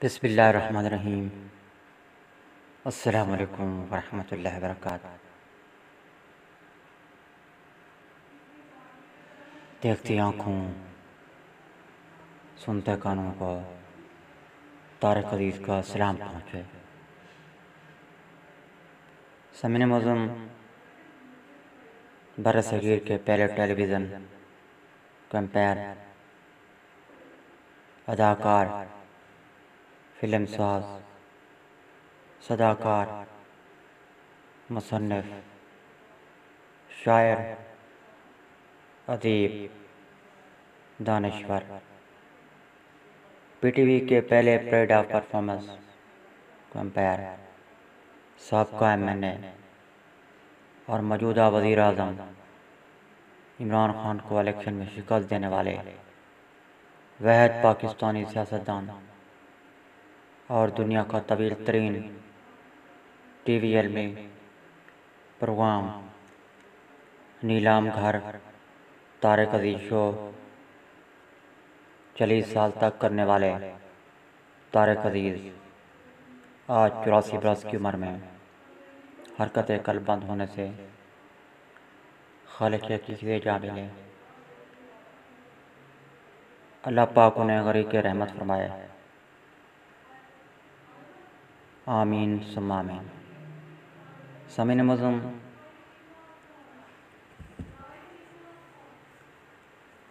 بسم اللہ الرحمن الرحیم۔ السلام علیکم ورحمۃ اللہ وبرکاتہ۔ دیکھتی آنکھوں سنتے کانوں کو طارق عزیز کا سلام پہنچے۔ سامعین معظم، بر صغیر کے پہلے ٹیلی ویژن کمپیر، اداکار، فلم ساز، صداکار، مصنف، شاعر، ادیب، دانشور، پی ٹی وی کے پہلے پریڈ آف پرفارمنس کمپیر، سابقہ ایم این اے اور موجودہ وزیر اعظم عمران خان کو الیکشن میں شکست دینے والے واحد پاکستانی سیاستدان اور دنیا کا طویل ترین ٹی وی علمی پروگرام نیلام گھر طارق عزیز شو 40 سال تک کرنے والے طارق عزیز آج 84 برس کی عمر میں حرکت قلب بند ہونے سے خالق حقیقی سے جا ملے۔ اللہ پاک انہیں غریق رحمت فرمائے، آمین ثم آمین۔ سامعین معظم،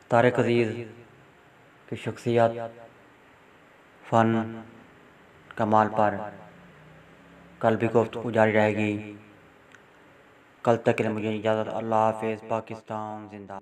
طارق عزیز کی شخصیت، فن، کمال پر کل بھی گفتگو جاری رہے گی۔ کل تک کے لیے مجھے اجازت۔ اللہ حافظ۔ پاکستان زندہ۔